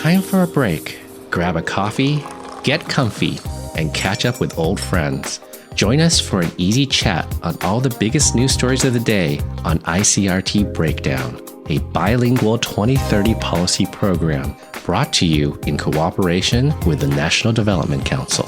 time for a break. Grab a coffee, get comfy, and catch up with old friends. Join us for an easy chat on all the biggest news stories of the day on ICRT Breakdown, a bilingual 2030 policy program brought to you in cooperation with the National Development Council.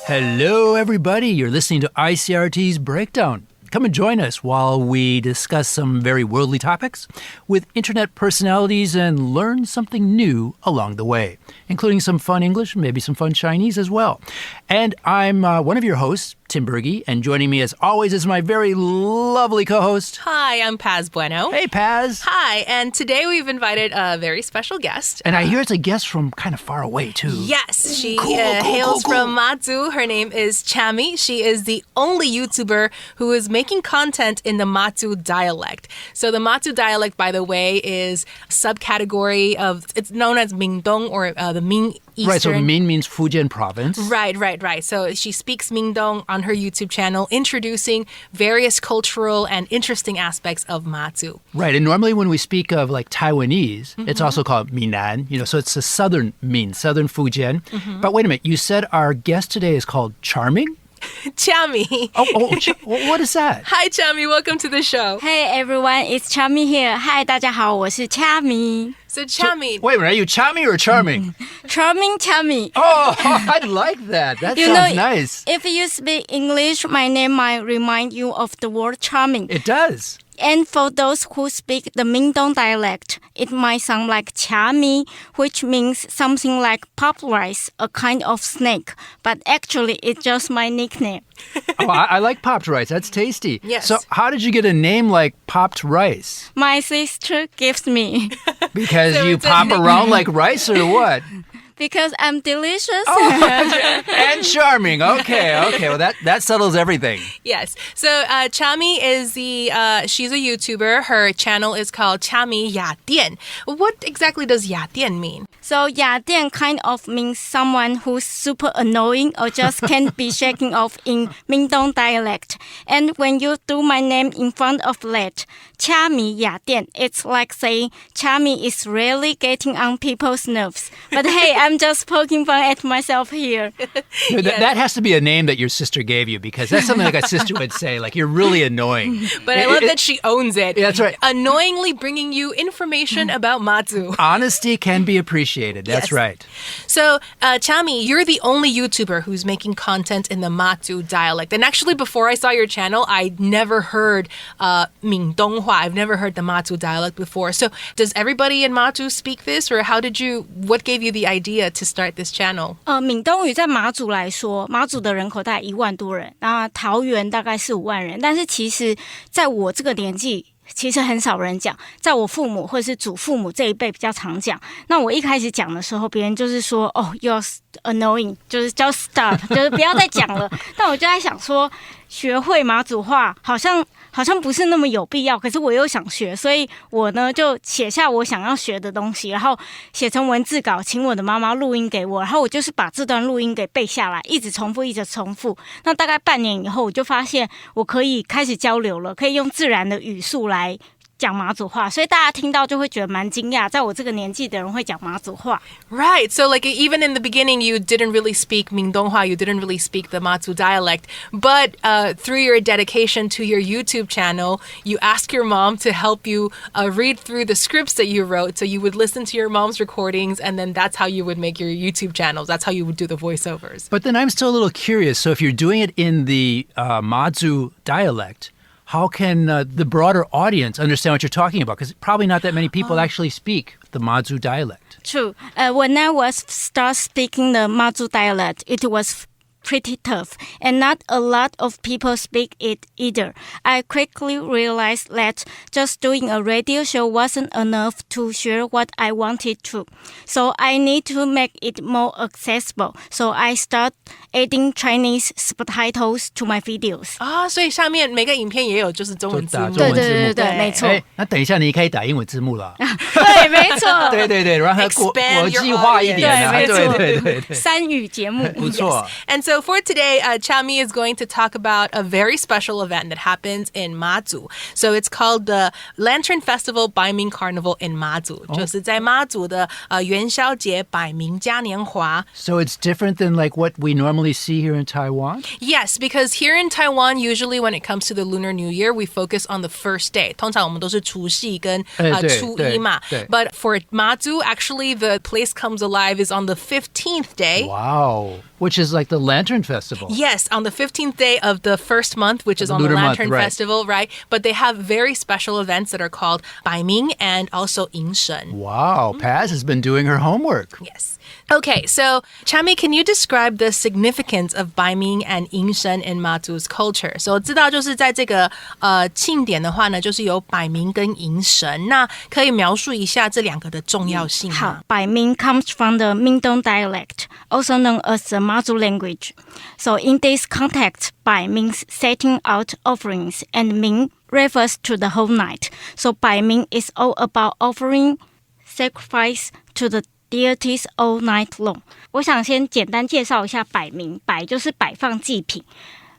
Hello, everybody. You're listening to ICRT's Breakdown. Come and join us while we discuss some very worldly topics with internet personalities and learn something new along the way, including some fun English, maybe some fun Chinese as well. And I'm one of your hosts, Tim Berge, and joining me as always is my very lovely co-host. Hi, I'm Paz Bueno. Hey, Paz. Hi, and today we've invited a very special guest. And I hear it's a guest from kind of far away, too. Yes, she hails from Mazu. Her name is Chami. She is the only YouTuber who is making content in the Mazu dialect. So the Mazu dialect, by the way, is a subcategory of, it's known as Mingdong or the Ming Eastern. Right, so Min means Fujian province. Right. So she speaks Mingdong on her YouTube channel, introducing various cultural and interesting aspects of Mazu. Right, and normally when we speak of like Taiwanese, it's also called Minan, so it's the southern Min, southern Fujian. But wait a minute, you said our guest today is called Charming? Chami. What is that? Hi, Chami. Welcome to the show. Hey, everyone. It's Chami here. Hi, 大家好，我是 Chami. So, Chami. Wait a minute, are you Chami or Charming? Charming Chami. Oh, I like that. That sounds nice. If you speak English, my name might remind you of the word charming. It does. And for those who speak the Mingdong dialect, it might sound like Chami, which means something like popped rice, a kind of snake. But actually, it's just my nickname. I like popped rice. That's tasty. Yes. So how did you get a name like popped rice? My sister gives me. Because you pop around like rice or what? Because I'm delicious. And charming. Okay. Well, that settles everything. Yes. So Chami is she's a YouTuber. Her channel is called掐米亚店. What exactly does 雅店 mean? So 雅店 kind of means someone who's super annoying or just can't be shaken off in Mingdong dialect. And when you do my name in front of that, 掐米亚店, it's like saying Chami is really getting on people's nerves. But hey, I'm just poking fun at myself here. That has to be a name that your sister gave you because that's something like a sister would say, like you're really annoying. But I love that she owns it. Yeah, that's right. Annoyingly bringing you information about Mazu. Honesty can be appreciated. That's right. So, Chami, you're the only YouTuber who's making content in the Mazu dialect. And actually, before I saw your channel, I never heard Mingdonghua. I've never heard the Mazu dialect before. So, does everybody in Mazu speak this? Or what gave you the idea to start this channel? 闽东语在马祖来说，马祖的人口大概1万多人，那桃园大概4-5万人。但是其实在我这个年纪，其实很少人讲，在我父母或者是祖父母这一辈比较常讲。那我一开始讲的时候，别人就是说you're annoying， 就是叫 stop， 就是不要再讲了。但我就在想说，学会马祖话好像不是那么有必要，可是我又想学，所以我呢就写下我想要学的东西，然后写成文字稿，请我的妈妈录音给我，然后我就是把这段录音给背下来，一直重复。那大概半年以后，我就发现我可以开始交流了，可以用自然的语速来讲马祖话，所以大家听到就会觉得蛮惊讶，在我这个年纪的人会讲马祖话。Right. So like even in the beginning, you didn't really speak Mingdonghua, you didn't really speak the Mazu dialect, but through your dedication to your YouTube channel, you asked your mom to help you read through the scripts that you wrote. So you would listen to your mom's recordings, and then that's how you would make your YouTube channels. That's how you would do the voiceovers. But then I'm still a little curious. So if you're doing it in the Mazu dialect, how can the broader audience understand what you're talking about? Because probably not that many people actually speak the Mazu dialect. True. When I was start speaking the Mazu dialect, it was pretty tough, and not a lot of people speak it either. I quickly realized that just doing a radio show wasn't enough to share what I wanted to. So I need to make it more accessible. So I start adding Chinese subtitles to my videos. 所以下面每个影片也有就是中文字幕。对，没错。那等一下你可以打英文字幕了。对，没错。对，让它国际化一点啊。对，没错。对。3语节目。不错。And so So for today, Chami is going to talk about a very special event that happens in Mazu. So it's called the Lantern Festival 百名 Carnival in Mazu. 就是在马祖的元宵节百名嘉年华。So it's different than like what we normally see here in Taiwan? Yes, because here in Taiwan, usually when it comes to the Lunar New Year, we focus on the first day. 通常我们都是除夕跟初一嘛。But for Mazu, actually, the place comes alive is on the 15th day. Wow. Which is like the Lantern Festival. Yes, on the 15th day of the first month, which is on the Lantern Festival, right? But they have very special events that are called 百名 and also 迎神. Wow, Paz has been doing her homework. Yes. Okay, so Chami, can you describe the significance of 百名 and 迎神 in Mazu's culture? So 知道就是在这个庆典的话呢，就是有百名跟迎神，那可以描述一下这两个的重要性吗？好，百名 comes from the Mindong dialect, also known as the Mazu language. So in this context, 百 means setting out offerings, and 名 refers to the whole night. So 百名 is all about offering sacrifice to the deities all night long. 我想先简单介绍一下百名，百就是摆放祭品。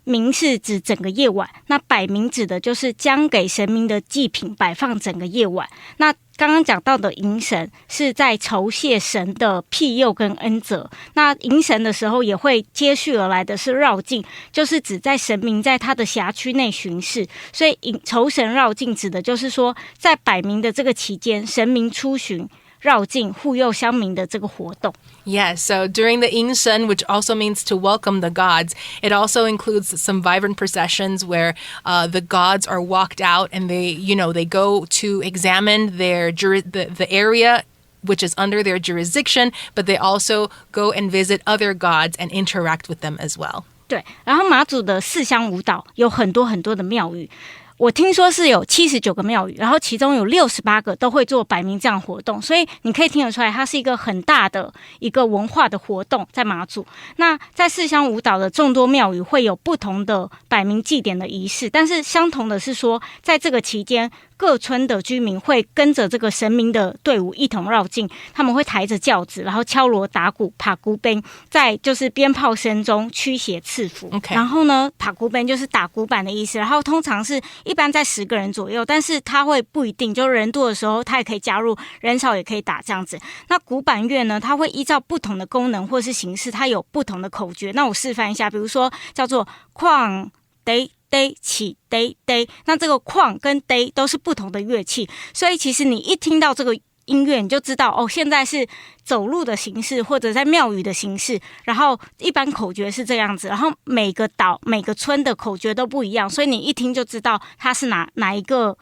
名是指整个夜晚，那百名指的就是将给神明的祭品摆放整个夜晚。那刚刚讲到的迎神是在酬谢神的庇佑跟恩泽，那迎神的时候也会接续而来的是绕境，就是指在神明在他的辖区内巡视，所以酬神绕境指的就是说在百名的这个期间，神明出巡绕境护佑乡民的这个活动。Yes, so during the 迎神, which also means to welcome the gods, it also includes some vibrant processions where the gods are walked out and they go to examine the area which is under their jurisdiction, but they also go and visit other gods and interact with them as well. 对，然后马祖的四乡五岛有很多很多的庙宇。我听说是有79个庙宇，然后其中有68个都会做百名这样活动，所以你可以听得出来，它是一个很大的一个文化的活动在马祖。那在四乡五岛的众多庙宇会有不同的百名祭典的仪式，但是相同的是说，在这个期间，各村的居民会跟着这个神明的队伍一同绕境，他们会抬着轿子，然后敲锣打鼓，打鼓鞭，在就是鞭炮声中驱邪赐福。Okay. 然后呢，打鼓鞭就是打鼓板的意思，然后通常是一般在10个人左右，但是它会不一定，就人多的时候它也可以加入，人少也可以打这样子。那鼓板乐呢，它会依照不同的功能或是形式，它有不同的口诀。那我示范一下，比如说叫做况得得起得得，那这个况跟得都是不同的乐器，所以其实你一听到这个音乐你就知道现在是走路的形式或者在庙宇的形式，然后一般口诀是这样子，然后每个岛每个村的口诀都不一样，所以你一听就知道它是哪一个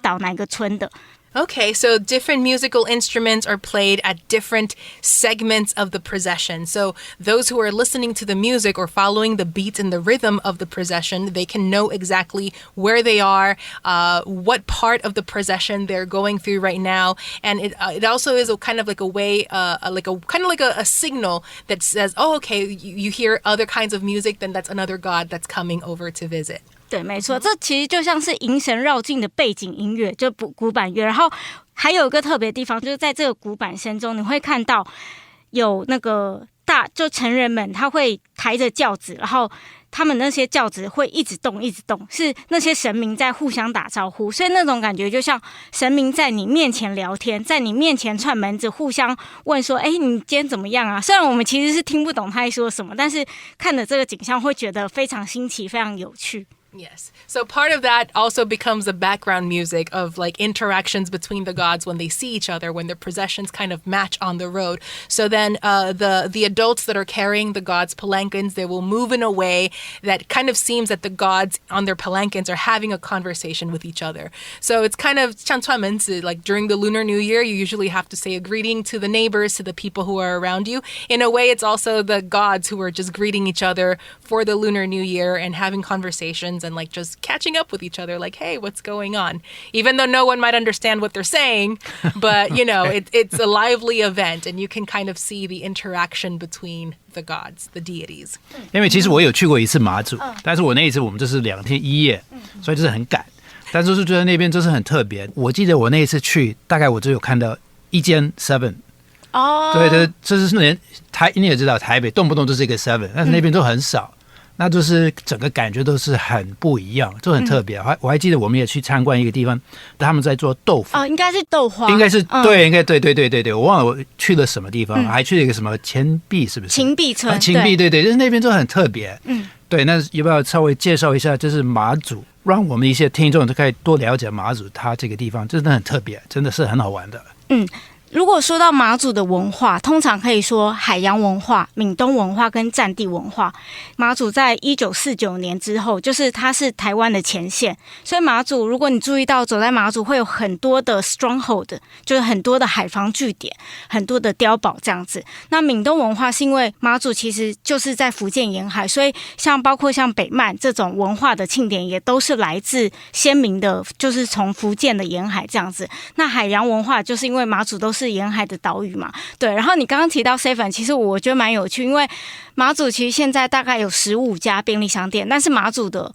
岛哪一个村的。Okay, so different musical instruments are played at different segments of the procession. So those who are listening to the music or following the beat and the rhythm of the procession, they can know exactly where they are, what part of the procession they're going through right now. And it also is kind of like a way, a signal that says, oh, okay, you hear other kinds of music, then that's another god that's coming over to visit. 对，没错，这其实就像是迎神绕境的背景音乐，就鼓板乐。然后还有一个特别的地方，就是在这个鼓板声中，你会看到有那个就成人们他会抬着轿子，然后他们那些轿子会一直动，是那些神明在互相打招呼，所以那种感觉就像神明在你面前聊天，在你面前串门子，互相问说：“哎，你今天怎么样啊？”虽然我们其实是听不懂他在说什么，但是看着这个景象会觉得非常新奇，非常有趣。Yes. So part of that also becomes the background music of like interactions between the gods when they see each other, when their processions kind of match on the road. So then the adults that are carrying the gods' palanquins, they will move in a way that kind of seems that the gods on their palanquins are having a conversation with each other. So it's kind of 像串门子, like during the Lunar New Year, you usually have to say a greeting to the neighbors, to the people who are around you. In a way, it's also the gods who are just greeting each other for the Lunar New Year and having conversations and like just catching up with each other, like, hey, what's going on? Even though no one might understand what they're saying, but it's a lively event and you can kind of see the interaction between the gods, the deities. 因为其实我有去过一次马祖，但是我那一次我们就是2天1夜，所以就是很赶，但是觉得那边就是很特别。我记得我那一次去，大概我只有看到一间 Seven。对对，这是连你也知道台北动不动就是一个 7， 但是那边都很少。那就是整个感觉都是很不一样，就很特别。我还记得我们也去参观一个地方，他们在做豆腐。应该是豆花，应该是对，应该对，我忘了我去了什么地方，还去了一个什么钱币，是不是？秦壁村，秦壁，对，就是那边都很特别。对，那要不要稍微介绍一下，就是马祖，让我们一些听众都可以多了解马祖，它这个地方真的很特别，真的是很好玩的。如果说到马祖的文化，通常可以说海洋文化、闽东文化跟战地文化。马祖在1949年之后，就是它是台湾的前线，所以马祖，如果你注意到走在马祖会有很多的 stronghold， 就是很多的海防据点，很多的碉堡这样子。那闽东文化是因为马祖其实就是在福建沿海，所以包括像北鳗这种文化的庆典，也都是来自鲜明的，就是从福建的沿海这样子。那海洋文化就是因为马祖都是沿海的岛屿嘛，对。然后你刚刚提到 7， 其实我觉得蛮有趣，因为马祖其实现在大概有15家便利商店，但是马祖的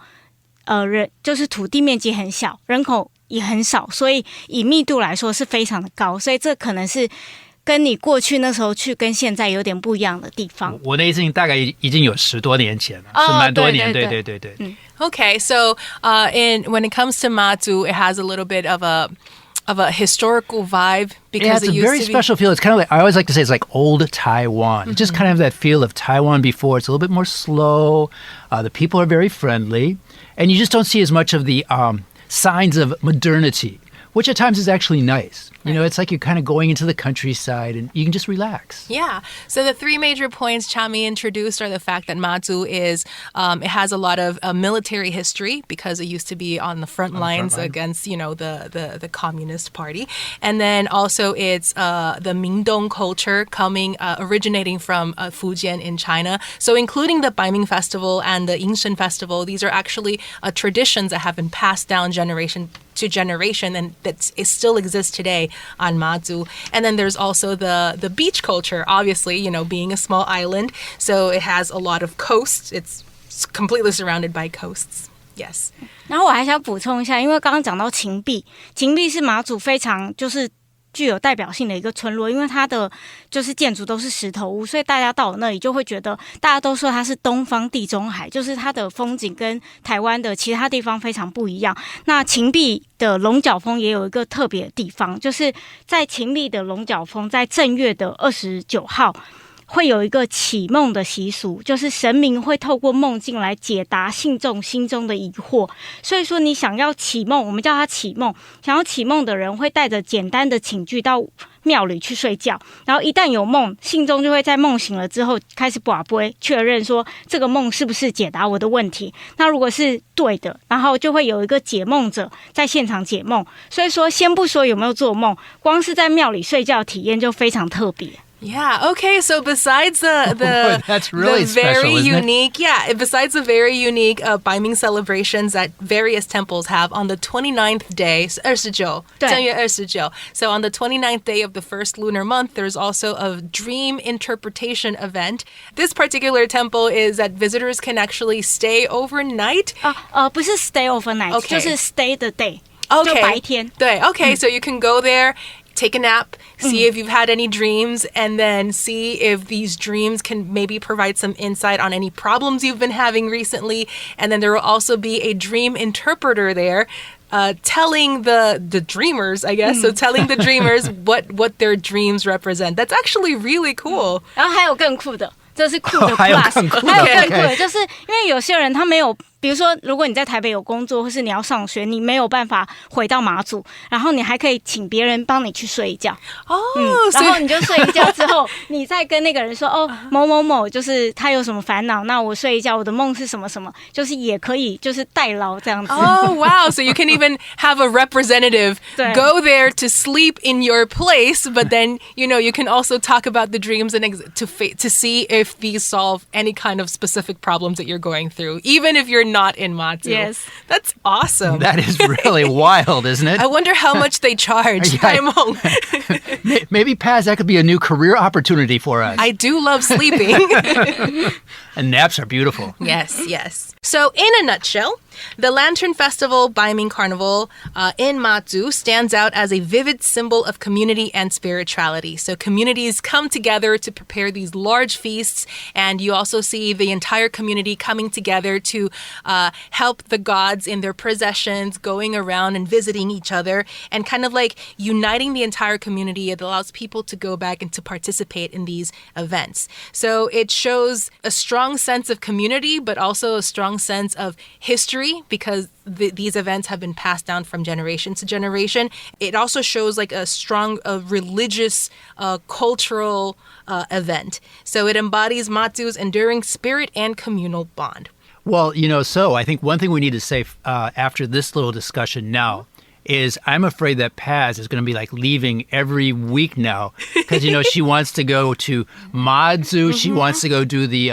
人就是土地面积很小，人口也很少，所以以密度来说是非常的高，所以这可能是跟你过去那时候去跟现在有点不一样的地方。我那一次大概已经有10多年前了，是蛮多年，对。Okay, so when it comes to Mazu, it has a little bit of a historical vibe because it's it a very special feel. It's kind of like, I always like to say it's like old Taiwan. Just kind of that feel of Taiwan before. It's a little bit more slow. The people are very friendly. And you just don't see as much of the signs of modernity, which at times is actually nice. You know, it's like you're kind of going into the countryside and you can just relax. Yeah. So the 3 major points Chami introduced are the fact that Mazu is, it has a lot of military history because it used to be on the front lines against, the Communist Party. And then also it's the Mingdong culture originating from Fujian in China. So including the Baiming Festival and the Yingshen Festival, these are actually traditions that have been passed down generation to generation and that it still exists today on Mazu. And then there's also the beach culture, obviously, being a small island. So it has a lot of coasts. It's completely surrounded by coasts. Yes. 然后我还想补充一下，因为刚刚讲到秦壁是马祖非常就是具有代表性的一个村落，因为它的就是建筑都是石头屋，所以大家到了那里就会觉得，大家都说它是东方地中海，就是它的风景跟台湾的其他地方非常不一样。那秦壁的龙角峰也有一个特别的地方，就是在秦壁的龙角峰，在正月的29号。会有一个启梦的习俗，就是神明会透过梦境来解答信众心中的疑惑。所以说你想要启梦，我们叫它启梦，想要启梦的人会带着简单的请句到庙里去睡觉，然后一旦有梦，信众就会在梦醒了之后开始跋杯确认说这个梦是不是解答我的问题。那如果是对的，然后就会有一个解梦者在现场解梦。所以说先不说有没有做梦，光是在庙里睡觉体验就非常特别。Yeah. Okay. So besides that's really the very special, unique, besides the very unique Baiming celebrations that various temples have on the 29th day, 29, 正月29. So on the 29th day of the first lunar month, there's also a dream interpretation event. This particular temple is that visitors can actually stay overnight. 不是 stay overnight, okay. 就是 stay the day. Okay. 就白天。对 Okay. So you can go there, take a nap, see if you've had any dreams, and then see if these dreams can maybe provide some insight on any problems you've been having recently. And then there will also be a dream interpreter there telling the dreamers, I guess, so telling the dreamers what their dreams represent. That's actually really cool. 然后还有更酷的，这是酷的 plus， 还有更酷的，就是因为有些人他没有。比如说，如果你在台北有工作，或是你要上学，你没有办法回到马祖，然后你还可以请别人帮你去睡一觉。然后你就睡一觉之后，你再跟那个人说，某某某，就是他有什么烦恼，那我睡一觉，我的梦是什么什么，就是也可以，就是代劳这样子。Oh wow! So you can even have a representative go there to sleep in your place, but then you can also talk about the dreams and to see if these solve any kind of specific problems that you're going through, even if you're not in Mazu. Yes. That's awesome. That is really wild, isn't it? I wonder how much they charge. Maybe, Paz, that could be a new career opportunity for us. I do love sleeping. And naps are beautiful. Yes, yes. So, in a nutshell, the Lantern Festival Baiming Carnival in Mazu stands out as a vivid symbol of community and spirituality. So communities come together to prepare these large feasts, and you also see the entire community coming together to help the gods in their processions, going around and visiting each other, and kind of like uniting the entire community. It allows people to go back and to participate in these events. So it shows a strong sense of community, but also a strong sense of history, because these events have been passed down from generation to generation. It also shows like a strong religious, cultural event. So it embodies Mazu's enduring spirit and communal bond. Well, so I think one thing we need to say after this little discussion now is I'm afraid that Paz is going to be like leaving every week now because, she wants to go to Mazu. She wants to go do the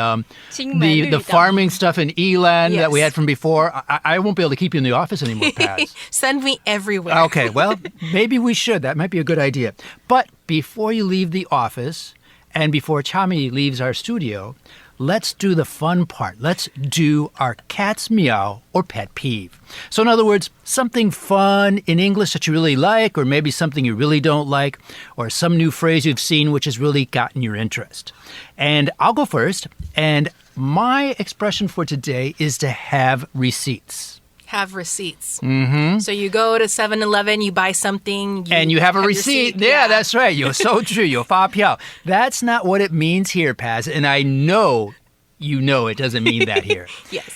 farming stuff in Elan that we had from before. I won't be able to keep you in the office anymore, Paz. Send me everywhere. Okay, well, maybe we should. That might be a good idea. But before you leave the office and before Chami leaves our studio, let's do the fun part. Let's do our cat's meow or pet peeve. So in other words, something fun in English that you really like, or maybe something you really don't like, or some new phrase you've seen which has really gotten your interest. And I'll go first. And my expression for today is to have receipts. Have receipts. Mm-hmm. So you go to 7-Eleven, you buy something. And you have a receipt. Yeah, that's right. 有收据, 有发票. That's not what it means here, Paz. And I know it doesn't mean that here. Yes.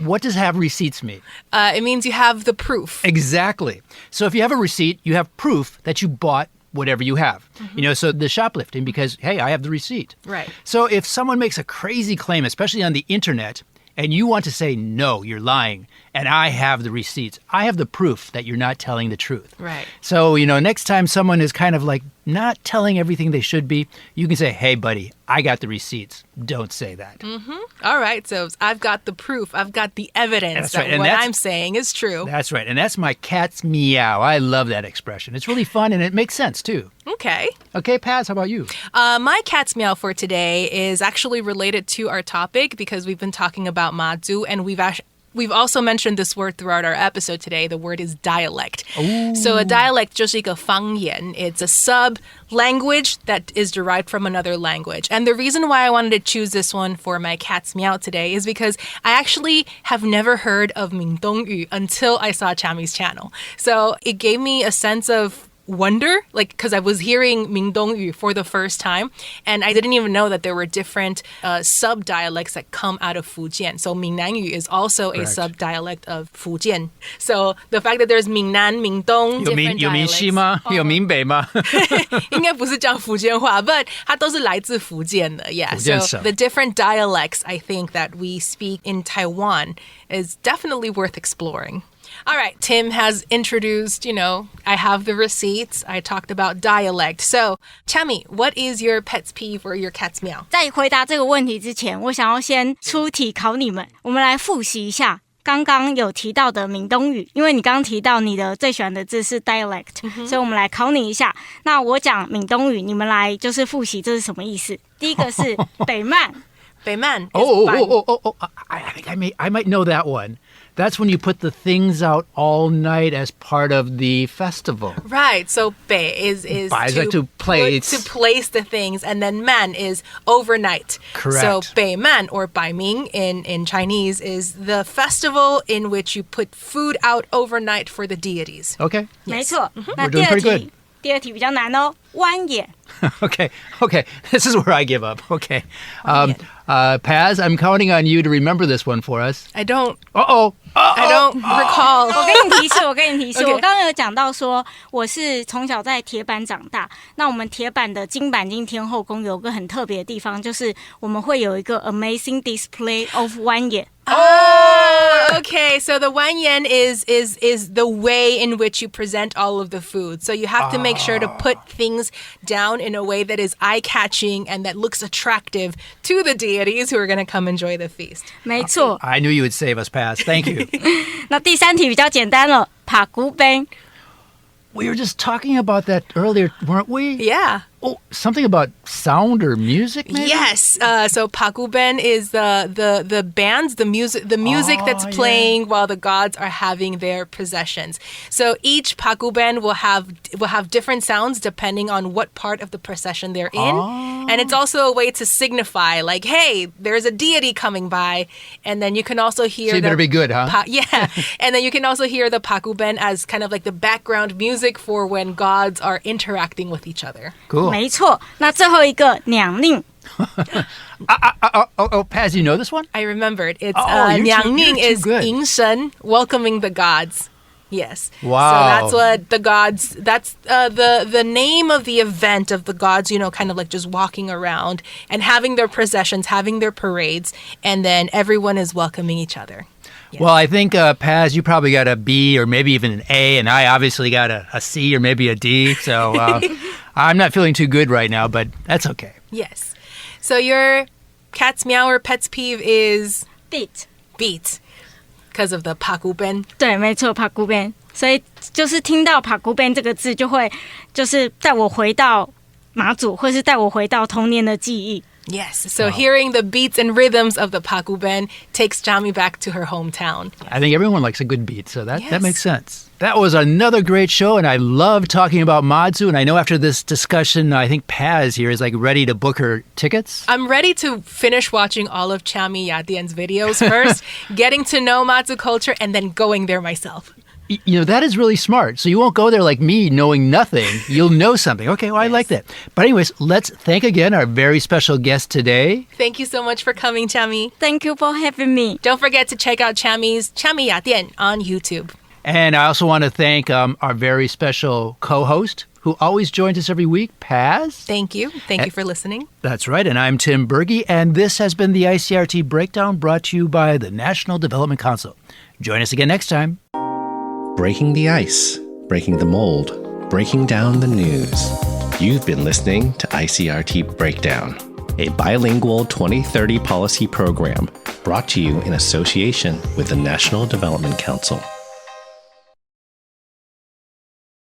What does have receipts mean? It means you have the proof. Exactly. So if you have a receipt, you have proof that you bought whatever you have. Mm-hmm. So the shoplifting, because, hey, I have the receipt. Right. So if someone makes a crazy claim, especially on the internet, and you want to say, no, you're lying, and I have the receipts, I have the proof that you're not telling the truth. Right. So, next time someone is kind of like not telling everything they should be, you can say, hey, buddy, I got the receipts. Don't say that. Mm-hmm. All right. So I've got the proof. I've got the evidence that what I'm saying is true. That's right. And that's my cat's meow. I love that expression. It's really fun, and it makes sense, too. Okay. Okay, Paz, how about you? My cat's meow for today is actually related to our topic because we've been talking about Mazu, and we've also mentioned this word throughout our episode today. The word is dialect. Ooh. So a dialect 就是一个方言. It's a sub-language that is derived from another language. And the reason why I wanted to choose this one for my cat's meow today is because I actually have never heard of闽东语 until I saw Chami's channel. So it gave me a sense of wonder, like, because I was hearing 闽东语 for the first time, and I didn't even know that there were different sub-dialects that come out of Fujian. So 闽南语 is also a sub-dialect of Fujian. So the fact that there's 闽南, 闽东 different dialects. 有闽西吗？有闽北吗？应该不是讲福建话, but 它都是来自福建的. Yeah, so the different dialects I think that we speak in Taiwan is definitely worth exploring. All right, Tim has introduced, I have the receipts. I talked about dialect. So, Chami, what is your pet's peeve or your cat's meow? 在回答这个问题之前，我想要先出题考你们，我们来复习一下刚刚有提到的闽东语，因为你刚刚提到你的最喜欢的字是 dialect，所以我们来考你一下。那我讲闽东语，你们来就是复习这是什么意思。第一个是北曼，北曼 I might know that one. That's when you put the things out all night as part of the festival. Right. So 北 is to place the things, and then man is overnight. Correct. So 北曼 or 百名 in Chinese is the festival in which you put food out overnight for the deities. Okay. 没错。那 We're doing pretty good. 第二题比较难哦，弯眼。Okay. This is where I give up. Okay. Paz, I'm counting on you to remember this one for us. I don't. I don't recall. 我给你提示，我刚刚有讲到说我是从小在铁板长大。那我们铁板的金板金天后宫有个很特别的地方，就是我们会有一个 amazing display of 弯眼。Okay, so the wanyan is the way in which you present all of the food. So you have to make sure to put things down in a way that is eye-catching and that looks attractive to the deities who are going to come enjoy the feast. 没错。 I knew you would save us, Paz. Thank you. 那第三题比较简单了，帕古杯。 We were just talking about that earlier, weren't we? Yeah. Oh, something about sound or music, maybe? Yes. So pakuben is the bands, the music that's playing while the gods are having their processions. So each pakuben will have different sounds depending on what part of the procession they're in. And it's also a way to signify, like, hey, there's a deity coming by. And then you can also hear So you better be good, huh? Yeah. And then you can also hear the pakuben as kind of like the background music for when gods are interacting with each other. Cool. 没错，那最后一个娘令。 Oh, Paz, you know this one? I remembered. It's you're Nyangning too is good. Yingshen, welcoming the gods. Yes. Wow. So that's what the gods, that's the name of the event of the gods, you know, kind of like just walking around and having their processions, having their parades, and then everyone is welcoming each other. Yes. Well, I think, Paz, you probably got a B or maybe even an A, and I obviously got a C or maybe a D. So I'm not feeling too good right now, but that's okay. Yes. So your cat's meow or pet's peeve is beat beat because of the pakuben. 对，没错，帕古杯。所以就是听到帕古杯这个字，就会就是带我回到马祖，或是带我回到童年的记忆。 Yes, so hearing the beats and rhythms of the pakuben takes Jami back to her hometown. I think everyone likes a good beat, so that Yes. makes sense. That was another great show, and I love talking about Mazu. And I know after this discussion, I think Paz here is like ready to book her tickets. I'm ready to finish watching all of掐米亚店 videos first, getting to know Mazu culture, and then going there myself. You know, that is really smart. So you won't go there like me knowing nothing. You'll know something. Okay, well, I like that. But anyways, let's thank again our very special guest today. Thank you so much for coming, Chami. Thank you for having me. Don't forget to check out Chami's 掐米亚店 on YouTube. And I also want to thank our very special co-host who always joins us every week, Paz. Thank you. Thank you for listening. That's right. And I'm Tim Berge. And this has been the ICRT Breakdown brought to you by the National Development Council. Join us again next time. Breaking the ice, breaking the mold, breaking down the news. You've been listening to ICRT Breakdown, a bilingual 2030 policy program brought to you in association with the National Development Council.